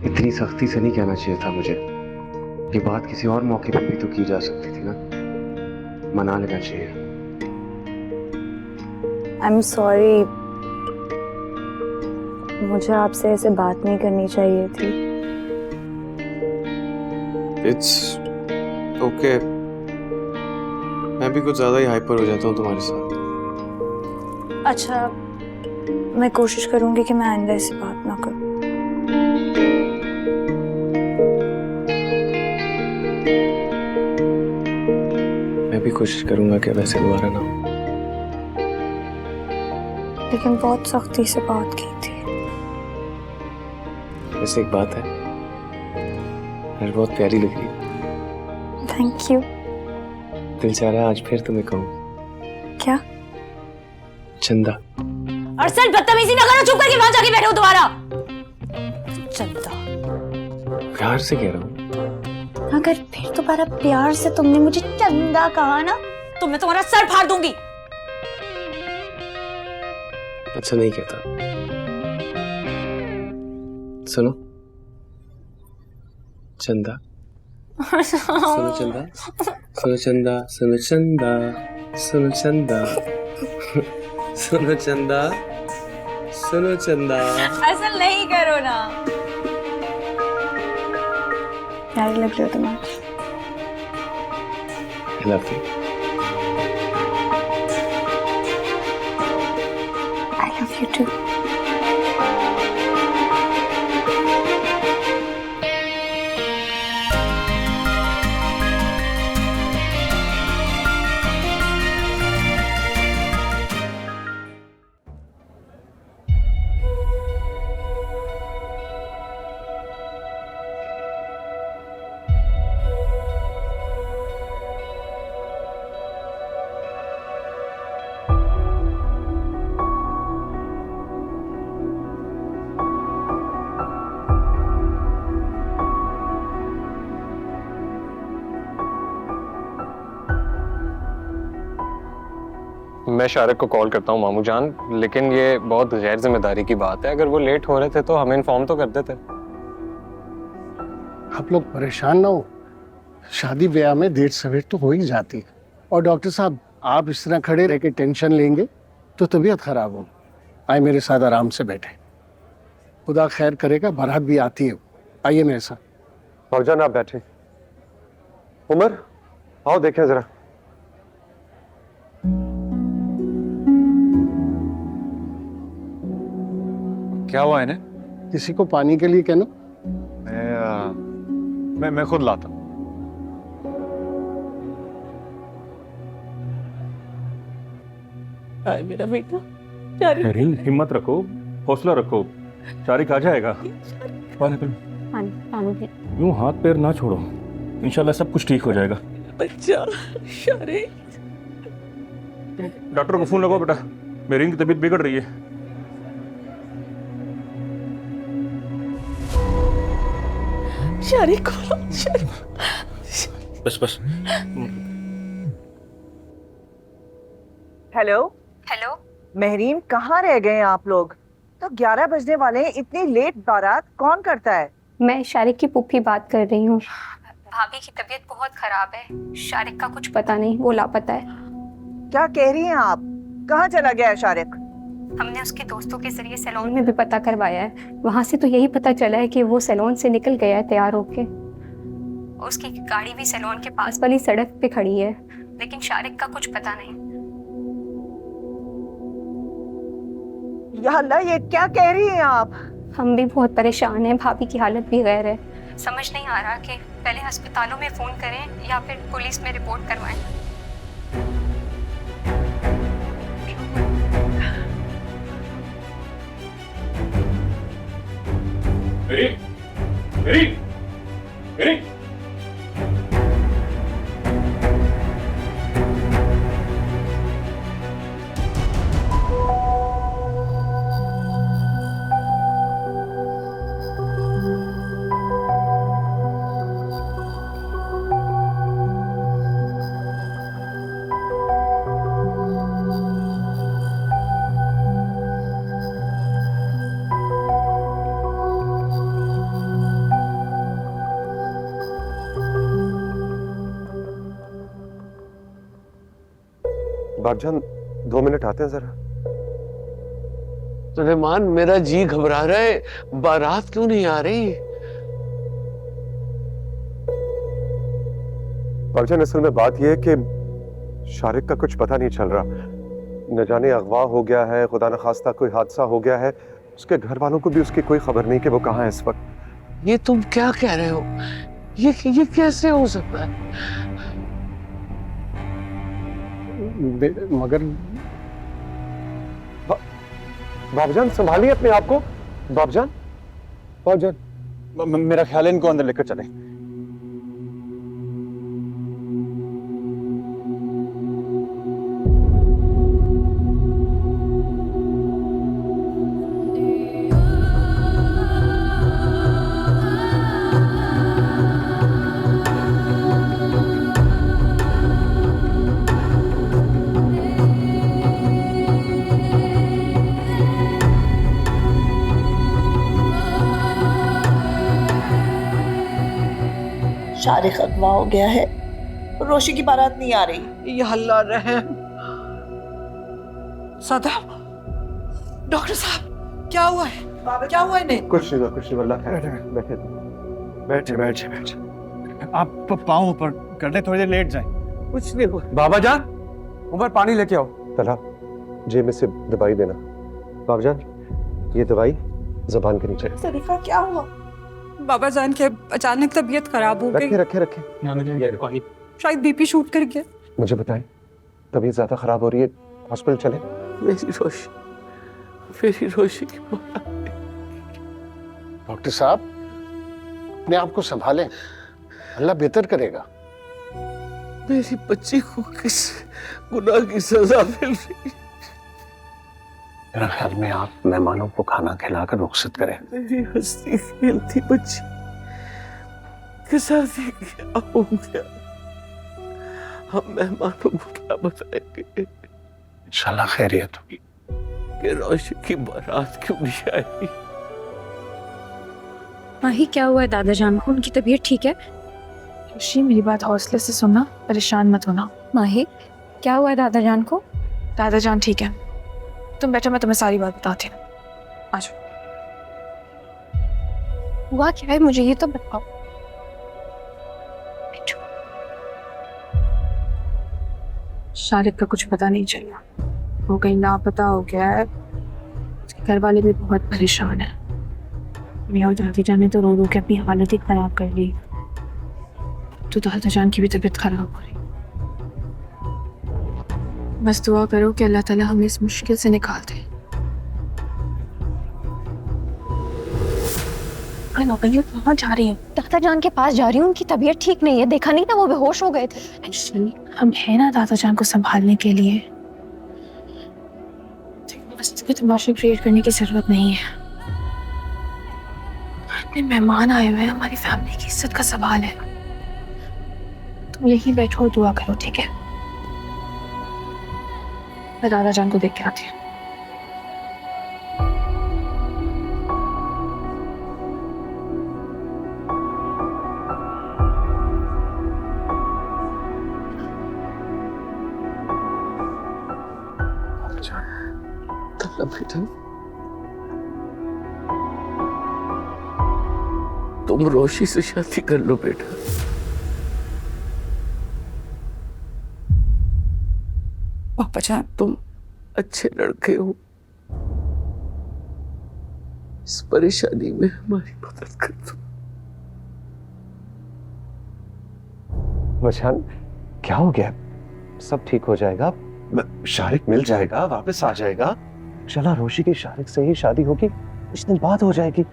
इतनी सख्ती से नहीं कहना चाहिए था मुझे, ये बात किसी और मौके पर भी तो की जा सकती थी ना, मना लेना चाहिए। आई एम सॉरी, मुझे आपसे ऐसे बात नहीं करनी चाहिए थी। इट्स ओके, मैं भी कुछ ज्यादा ही हाइपर हो जाता हूँ तुम्हारे साथ। अच्छा, मैं कोशिश करूंगी कि मैं आइंदा ऐसी बात ना करूं। मैं भी कोशिश करूंगा कि वैसे दोबारा ना हो, लेकिन बहुत सख्ती से बात की थी। वैसे एक बात है, आज बहुत प्यारी लग रही है। Thank you. दिल चाह रहा है आज फिर तुम्हें कहूँ। क्या? चंदा। अरसल, बदतमीजी ना करो, चुप करके वहां जाके बैठो दोबारा। चंदा। प्यार से कह रहा हूँ। अगर फिर दोबारा प्यार से तुमने मुझे चंदा कहा ना, तो मैं तुम्हारा सर फाड़ दूंगी। अच्छा नहीं कहता। सुनो चंदा, सुनो चंदा, सुनो चंदा, सुनो चंदा, सुनो चंदा, सुनो चंदा, सुनो चंदा। असल नहीं करो ना। प्यारे लग रहे हो तुम आज। I love you. I love you too. मैं शारिक को कॉल करता हूँ मामू जान, लेकिन ये बहुत गैर जिम्मेदारी की बात है। अगर वो लेट हो रहे थे तो हमें इन्फॉर्म तो कर देते। आप लोग परेशान ना हो, शादी ब्याह में देर सवेर तो हो ही जाती है। और डॉक्टर साहब, आप इस तरह खड़े रह के टेंशन लेंगे तो तबीयत खराब हो। आए मेरे साथ आराम से बैठे, खुदा खैर करेगा, बारात भी आती है। आइए मेरे साथ। भाईजान आप बैठे। उमर आओ देखें जरा। क्या हुआ इन्हें? किसी को पानी के लिए कहना। मैं खुद लाता हूँ। मेरा बेटा मेरीन, हिम्मत रखो, हौसला रखो, शारिक आ जाएगा। यूं हाथ पैर ना छोड़ो, इंशाल्लाह सब कुछ ठीक हो जाएगा। बच्चा शारिक। डॉक्टर को फोन लगाओ बेटा, मेरीन की तबीयत बिगड़ रही है। शारिक बस। हेलो हेलो महरीन, कहाँ रह गए हैं आप लोग? तो 11 बजने वाले हैं, इतनी लेट बारात कौन करता है? मैं शारिक की पुप्पी बात कर रही हूँ। भाभी की तबीयत बहुत खराब है, शारिक का कुछ पता नहीं, वो लापता है। क्या कह रही हैं आप? कहाँ चला गया है शारिक? हमने उसके दोस्तों के जरिए सैलून में भी पता करवाया है, वहाँ से तो यही पता चला है कि वो सैलून से निकल गया है तैयार होके। उसकी गाड़ी भी सैलून के पास वाली सड़क पे खड़ी है, लेकिन शारिक का कुछ पता नहीं। या अल्लाह, ये क्या कह रही हैं आप? हम भी बहुत परेशान हैं, भाभी की हालत भी गैर है। समझ नहीं आ रहा कि पहले अस्पतालों में फोन करें या फिर पुलिस में रिपोर्ट करवाएं। मेरी बाबजान 2 मिनट आते हैं जरा। सुलेमान, मेरा जी घबरा रहा है, बारात क्यों नहीं आ रही? बाबजान असल में बात यह है कि शारिक का कुछ पता नहीं चल रहा। न जाने अगवा हो गया है, खुदा न खास्ता कोई हादसा हो गया है। उसके घर वालों को भी उसकी कोई खबर नहीं कि वो कहाँ है इस वक्त। ये तुम क्या कह रहे हो? ये कैसे हो सकता है? मगर बाबजान संभालिए अपने आप को। बाबजान मेरा ख्याल है इनको अंदर लेकर चले। शारिक अगवा हो गया है, रोशी की बारात नहीं आ रही। या अल्लाह रहम। सदाब, डॉक्टर साहब क्या हुआ है? क्या हुआ इन्हें? कुछ नहीं, अल्लाह खैर। बैठे। आप पाँव ऊपर कर ले, थोड़ी देर लेट जाए। कुछ नहीं हुआ। बाबा जान, ऊपर पानी लेके आओ। तला, जेब में से दवाई देना। बाबा जान, ये दवाई ज़बान के नीचे। शरीफा क्या हुआ? बाबा जान के अचानक तबीयत खराब हो गई। रखे रखे रखे। शायद बीपी शूट कर गया। मुझे बताएं, तबीयत ज्यादा खराब हो रही है, हॉस्पिटल चले? मेरी रोशी की मौत। डॉक्टर साहब, अपने आप को संभालें, अल्लाह बेहतर करेगा। मेरी बच्ची को किस गुनाह की सजा मिल रही? मेरा ख्याल में आप मेहमानों को खाना खिलाकर रुखसत करें। मेरी हंसती खेलती बच्ची के साथ ही क्या हो गया? हम मेहमानों को क्या बताएंगे? इंशाल्लाह खैरियत होगी। कि रोशी की बारात क्यों नहीं आई? माही क्या हुआ है दादा जान को? उनकी तबीयत ठीक है? ऋषि मेरी बात हौसले से सुनना, परेशान मत होना। माही क्या हुआ है दादा जान को? दादा जान ठीक है, तुम बैठो, मैं तुम्हें सारी बात बताती हूँ। आ जाओ। हुआ क्या है मुझे ये तो बताओ। शारिक का कुछ पता नहीं चला, वो कहीं लापता हो गया है। उसके घर वाले भी बहुत परेशान है। मैं और दादी जान ने तो रो रो के अपनी हालत ही खराब कर ली, तो दादा जान की भी तबीयत खराब हो रही। बस दुआ करो कि अल्लाह ताला हमें इस मुश्किल से निकाल दे। कहाँ जा रही हूँ? दादा जान के पास जा रही हूँ, उनकी तबीयत ठीक नहीं है। देखा नहीं था वो बेहोश हो गए थे। हम है ना दादा जान को संभालने के लिए। बस तमाशे क्रिएट करने की जरूरत नहीं है। अपने मेहमान आए हुए हैं, हमारी फैमिली की इज्जत का सवाल है। तुम यहीं बैठो और दुआ करो, ठीक है? मैं दादा जान को देख के आती हूँ। बेटा, तुम रोशी से शादी कर लो बेटा। पापा जान, तुम अच्छे लड़के हो, इस परेशानी में हमारी मदद कर दो। मशान, क्या हो गया? सब ठीक हो जाएगा, शारिक मिल जाएगा, वापस आ जाएगा। चला, रोशी की शारिक से ही शादी होगी, कुछ दिन बाद हो जाएगी।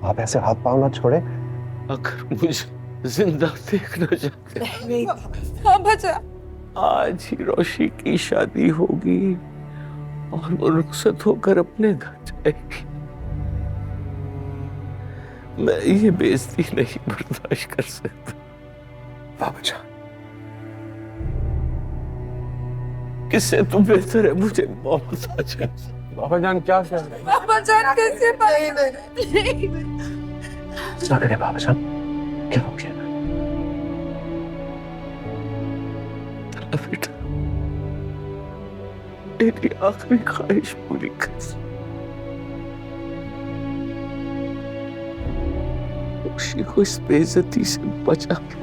आप ऐसे हाथ पांव ना छोड़े। अगर मुझे जिंदा देखना चाहते हैं, आज ही रोशी की शादी होगी और वो रुखसत होकर अपने घर जाएगी। मैं ये बेइज्जती नहीं बर्दाश्त कर सकता। बाबा जान, किससे तुम बेहतर है मुझे मौत आ जाए। बाबा जान क्या कर रहे हैं? पापा जान कैसे क्या करे बाबा जान, क्या हो गया? बेटा, मेरी आखिरी ख्वाहिश पूरी कर। रोशी को इस बेइज्जती से बचा लो,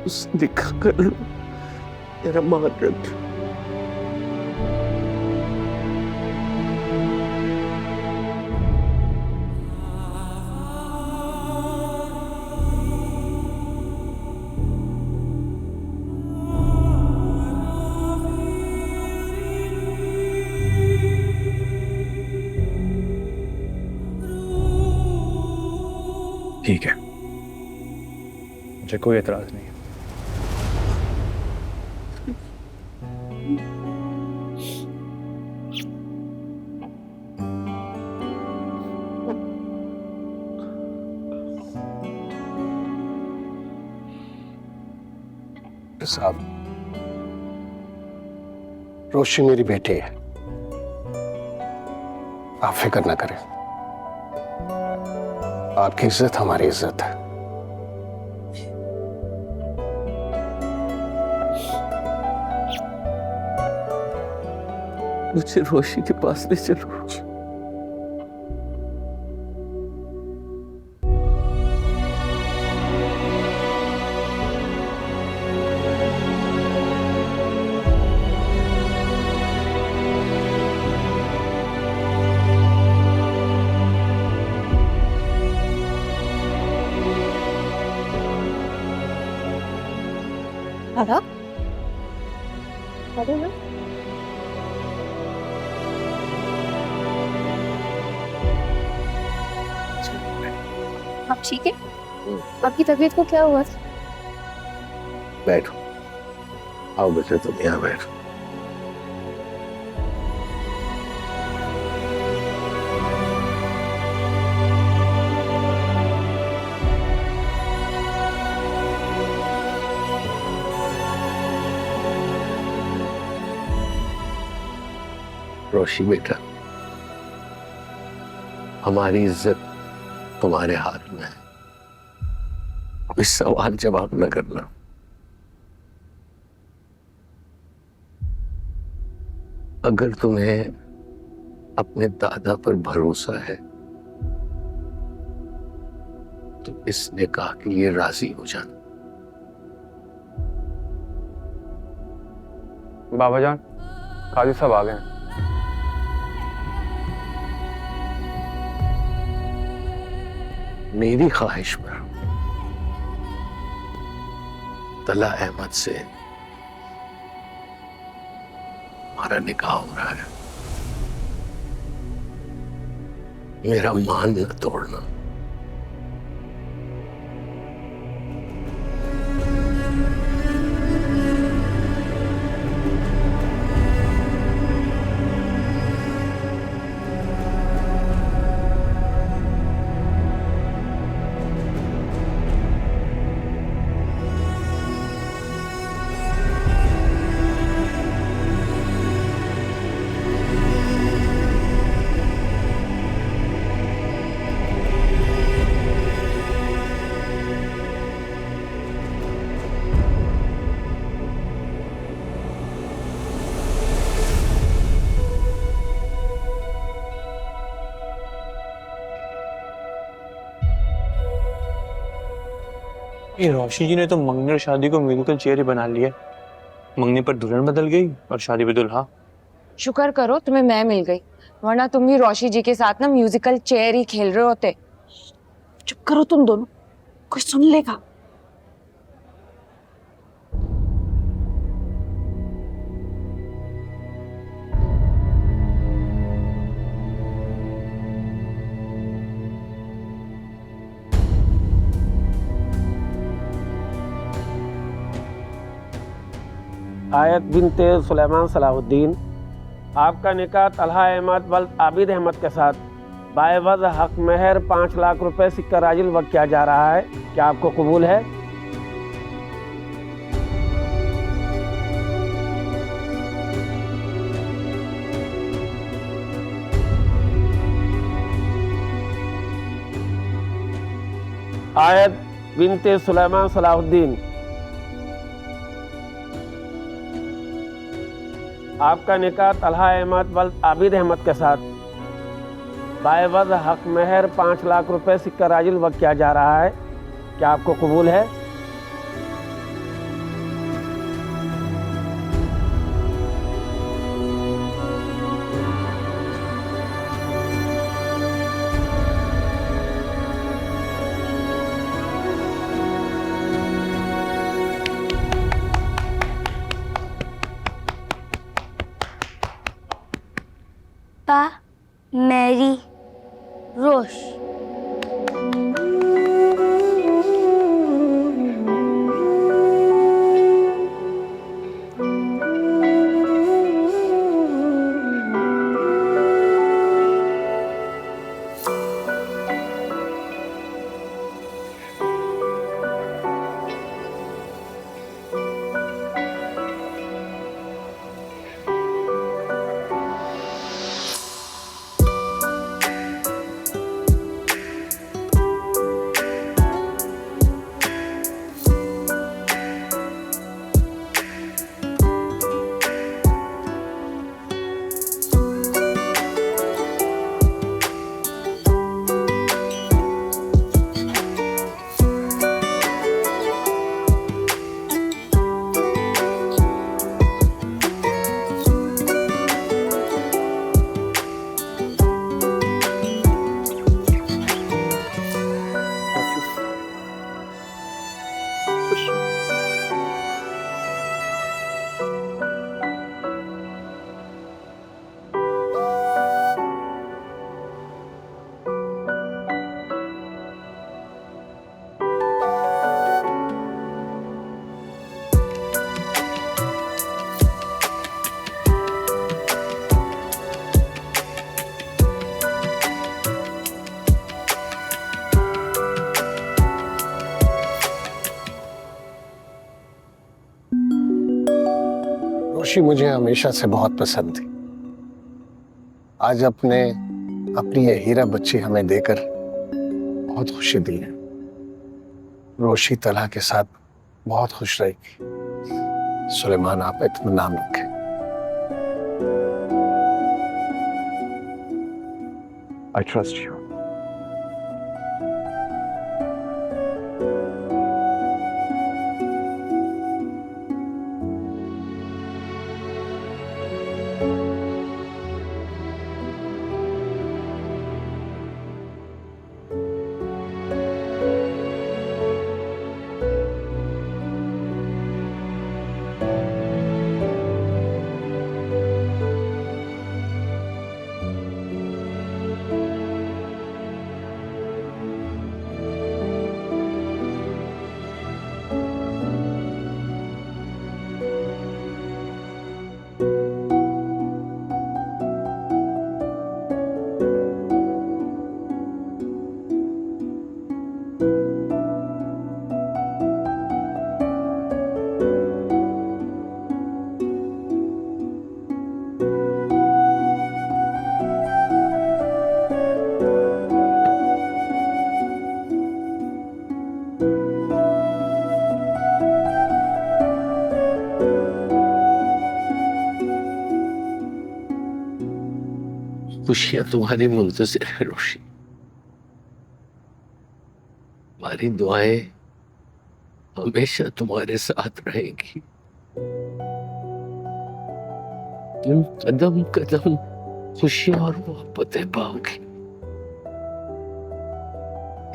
उससे निकाह कर लो, मेरा मान रख। ठीक है, मुझे कोई एतराज नहीं है। साहब, रोशी मेरी बेटी है, आप फिक्र ना करें। आपकी इज्जत हमारी इज्जत है। मुझे रोशी के पास ले चलो। खाला अरे ना आप ठीक है? आपकी तबीयत को क्या हुआ था? बैठो, आओ बेटे तुम यहाँ बैठो। रोशी बेटा, हमारी इज्जत तुम्हारे हाथ में है। कोई सवाल जवाब न करना। अगर तुम्हें अपने दादा पर भरोसा है तो इस निकाह के लिए राजी हो जाना। बाबा जान, काजी साहब आ गए हैं। मेरी ख्वाहिश पर तला अहमद से हमारा निकाह हो रहा है। मेरा मान न तोड़ना। ये रोशनी जी ने तो मंगनी और शादी को म्यूजिकल चेयर ही बना लिया। मंगनी पर दुल्हन बदल गई और शादी पे दुल्हा। शुक्र करो तुम्हें मैं मिल गई, वरना तुम भी रोशी जी के साथ ना म्यूजिकल चेयर ही खेल रहे होते। चुप करो तुम दोनों, कोई सुन लेगा। आयत बिनते सुलेमान सलाहुद्दीन, आपका निकाह तलहा अहमद वल्द आबिद अहमद के साथ बाएवज़ हक महर 5 लाख रुपए सिक्का राजिल वक्त किया जा रहा है। क्या आपको कबूल है? आयत बिनते सुलेमान सलाहुद्दीन, आपका निकाह तलहा अहमद वल्द आबिद अहमद के साथ बाएवज़ हक महर 5 लाख रुपए सिक्का राजिल वक्त किया जा रहा है। क्या आपको कबूल है? पा, मैरी, रोश। रोशी मुझे हमेशा से बहुत पसंद थी। आज अपनी ये हीरा बच्ची हमें देकर बहुत खुशी दी है। रोशी तलहा के साथ बहुत खुश रहेगी। सुलेमान, आप इत्मीनान रखें। I trust you. खुशियां तुम्हारी मुंतज़िर है रोशी। हमारी दुआएं हमेशा तुम्हारे साथ रहेंगी। तुम कदम कदम खुशियां और मोहब्बतें पाओगी।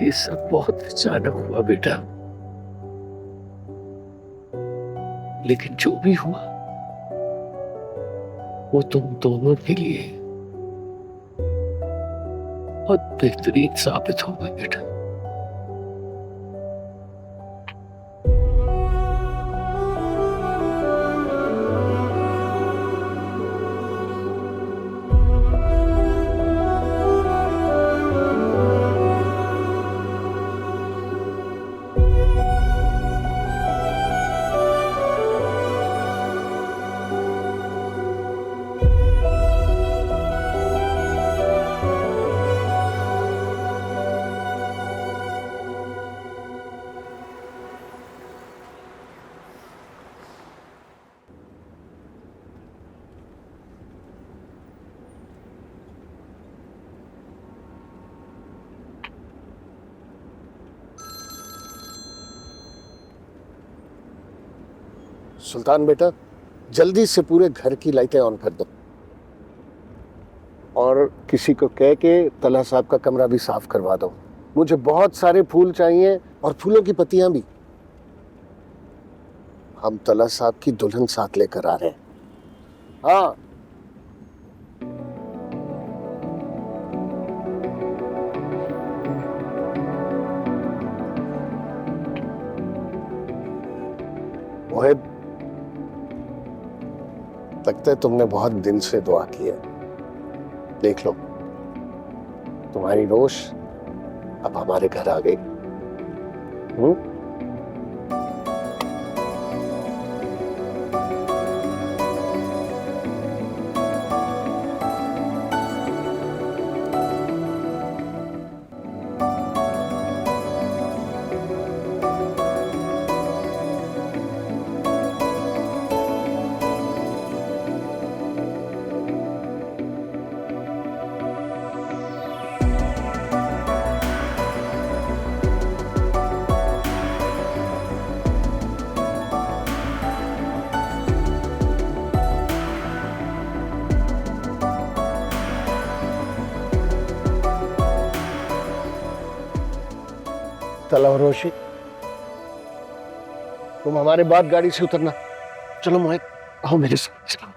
ये सब बहुत अचानक हुआ बेटा, लेकिन जो भी हुआ वो तुम दोनों के लिए बहुत बेहतरीन साबित होगा बेटा। सुल्तान बेटा, जल्दी से पूरे घर की लाइटें ऑन कर दो और किसी को कह के तलहा साहब का कमरा भी साफ करवा दो। मुझे बहुत सारे फूल चाहिए और फूलों की पत्तियां भी। हम तलहा साहब की दुल्हन साथ लेकर आ रहे हैं। हाँ, मोहिब, लगता है तुमने बहुत दिन से दुआ की है। देख लो, तुम्हारी रोश अब हमारे घर आ गई। तलहा और रोशी, तुम हमारे बाद गाड़ी से उतरना। चलो मोहित, आओ मेरे साथ। चलो।